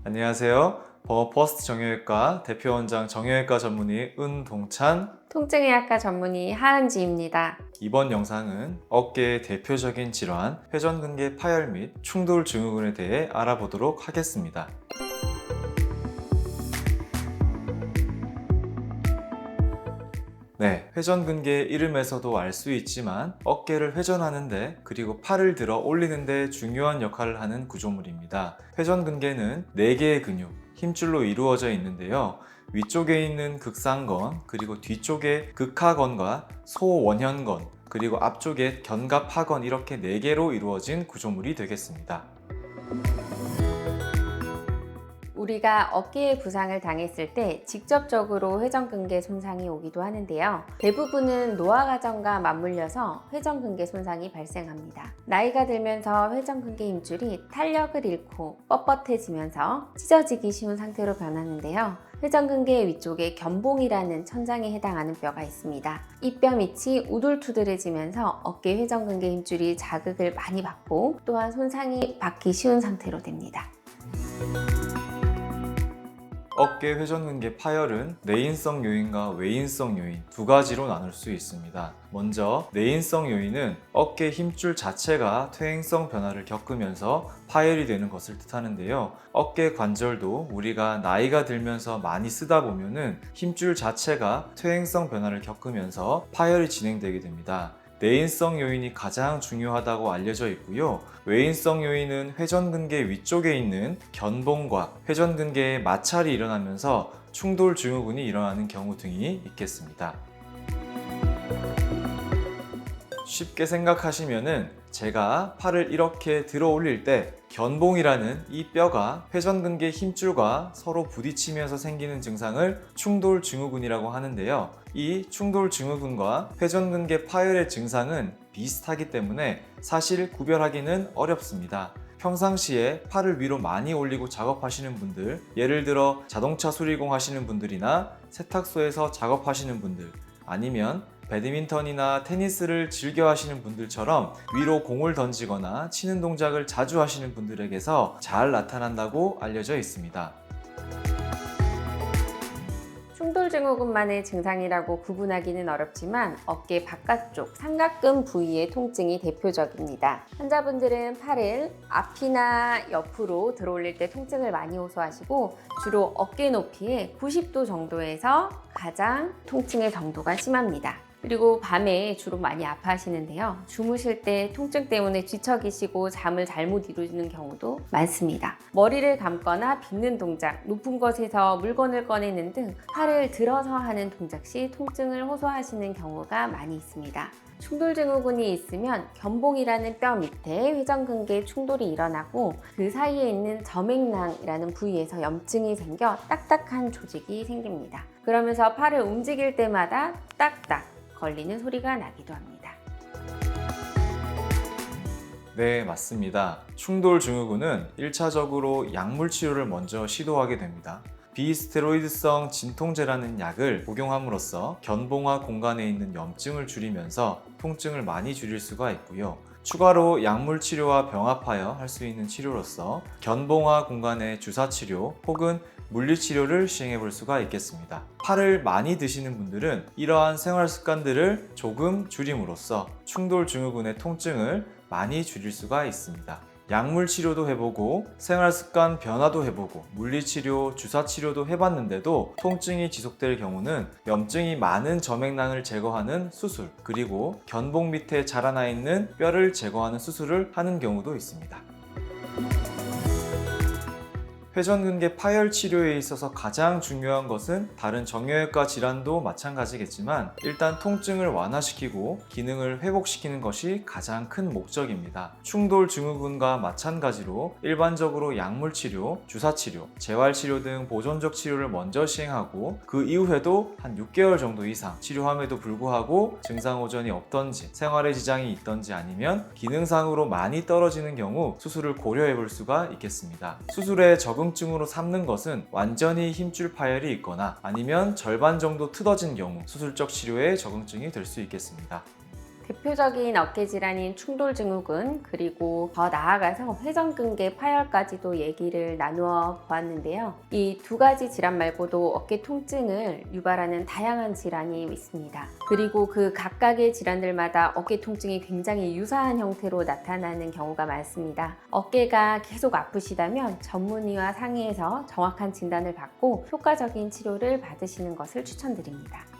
안녕하세요. 버퍼스트 정형외과 대표원장 정형외과 전문의 은동찬. 통증의학과 전문의 하은지입니다. 이번 영상은 어깨의 대표적인 질환, 회전근개 파열 및 충돌 증후군에 대해 알아보도록 하겠습니다. 네, 회전근개 이름에서도 알 수 있지만 어깨를 회전하는데 그리고 팔을 들어 올리는데 중요한 역할을 하는 구조물입니다. 회전근개는 4개의 근육, 힘줄로 이루어져 있는데요. 위쪽에 있는 극상건, 그리고 뒤쪽에 극하건과 소원현건, 그리고 앞쪽에 견갑하건 이렇게 4개로 이루어진 구조물이 되겠습니다. 우리가 어깨에 부상을 당했을 때 직접적으로 회전근개 손상이 오기도 하는데요. 대부분은 노화 과정과 맞물려서 회전근개 손상이 발생합니다. 나이가 들면서 회전근개 힘줄이 탄력을 잃고 뻣뻣해지면서 찢어지기 쉬운 상태로 변하는데요. 회전근개 위쪽에 견봉이라는 천장에 해당하는 뼈가 있습니다. 이 뼈 밑이 우둘투둘해지면서 어깨 회전근개 힘줄이 자극을 많이 받고 또한 손상이 받기 쉬운 상태로 됩니다. 어깨 회전근개 파열은 내인성 요인과 외인성 요인 두 가지로 나눌 수 있습니다. 먼저 내인성 요인은 어깨 힘줄 자체가 퇴행성 변화를 겪으면서 파열이 되는 것을 뜻하는데요. 어깨 관절도 우리가 나이가 들면서 많이 쓰다 보면은 힘줄 자체가 퇴행성 변화를 겪으면서 파열이 진행되게 됩니다. 내인성 요인이 가장 중요하다고 알려져 있고요. 외인성 요인은 회전근개 위쪽에 있는 견봉과 회전근개의 마찰이 일어나면서 충돌 증후군이 일어나는 경우 등이 있겠습니다. 쉽게 생각하시면은 제가 팔을 이렇게 들어 올릴 때 견봉이라는 이 뼈가 회전근개 힘줄과 서로 부딪히면서 생기는 증상을 충돌 증후군이라고 하는데요. 이 충돌 증후군과 회전근개 파열의 증상은 비슷하기 때문에 사실 구별하기는 어렵습니다. 평상시에 팔을 위로 많이 올리고 작업하시는 분들, 예를 들어 자동차 수리공 하시는 분들이나 세탁소에서 작업하시는 분들, 아니면 배드민턴이나 테니스를 즐겨 하시는 분들처럼 위로 공을 던지거나 치는 동작을 자주 하시는 분들에게서 잘 나타난다고 알려져 있습니다. 충돌 증후군만의 증상이라고 구분하기는 어렵지만 어깨 바깥쪽 삼각근 부위의 통증이 대표적입니다. 환자분들은 팔을 앞이나 옆으로 들어 올릴 때 통증을 많이 호소하시고 주로 어깨 높이의 90도 정도에서 가장 통증의 정도가 심합니다. 그리고 밤에 주로 많이 아파하시는데요. 주무실 때 통증 때문에 뒤척이시고 잠을 잘못 이루는 경우도 많습니다. 머리를 감거나 빗는 동작, 높은 곳에서 물건을 꺼내는 등 팔을 들어서 하는 동작 시 통증을 호소하시는 경우가 많이 있습니다. 충돌 증후군이 있으면 견봉이라는 뼈 밑에 회전근개 충돌이 일어나고 그 사이에 있는 점액낭이라는 부위에서 염증이 생겨 딱딱한 조직이 생깁니다. 그러면서 팔을 움직일 때마다 딱딱 걸리는 소리가 나기도 합니다. 네, 맞습니다. 충돌 증후군은 1차적으로 약물 치료를 먼저 시도하게 됩니다. 비스테로이드성 진통제라는 약을 복용함으로써 견봉화 공간에 있는 염증을 줄이면서 통증을 많이 줄일 수가 있고요. 추가로 약물 치료와 병합하여 할 수 있는 치료로서 견봉화 공간의 주사 치료 혹은 물리치료를 시행해 볼 수가 있겠습니다. 팔을 많이 드시는 분들은 이러한 생활 습관들을 조금 줄임으로써 충돌 증후군의 통증을 많이 줄일 수가 있습니다. 약물 치료도 해보고 생활 습관 변화도 해보고 물리치료, 주사치료도 해봤는데도 통증이 지속될 경우는 염증이 많은 점액낭을 제거하는 수술, 그리고 견봉 밑에 자라나 있는 뼈를 제거하는 수술을 하는 경우도 있습니다. 회전근개 파열 치료에 있어서 가장 중요한 것은 다른 정형외과 질환도 마찬가지겠지만 일단 통증을 완화시키고 기능을 회복시키는 것이 가장 큰 목적입니다. 충돌 증후군과 마찬가지로 일반적으로 약물 치료, 주사 치료, 재활 치료 등 보존적 치료를 먼저 시행하고 그 이후에도 한 6개월 정도 이상 치료함에도 불구하고 증상 호전이 없던지 생활에 지장이 있던지 아니면 기능상으로 많이 떨어지는 경우 수술을 고려해 볼 수가 있겠습니다. 수술에 적응증으로 삼는 것은 완전히 힘줄 파열이 있거나 아니면 절반 정도 틀어진 경우 수술적 치료에 적응증이 될 수 있겠습니다. 대표적인 어깨 질환인 충돌증후군, 그리고 더 나아가서 회전근개 파열까지도 얘기를 나누어 보았는데요. 이 두 가지 질환 말고도 어깨 통증을 유발하는 다양한 질환이 있습니다. 그리고 그 각각의 질환들마다 어깨 통증이 굉장히 유사한 형태로 나타나는 경우가 많습니다. 어깨가 계속 아프시다면 전문의와 상의해서 정확한 진단을 받고 효과적인 치료를 받으시는 것을 추천드립니다.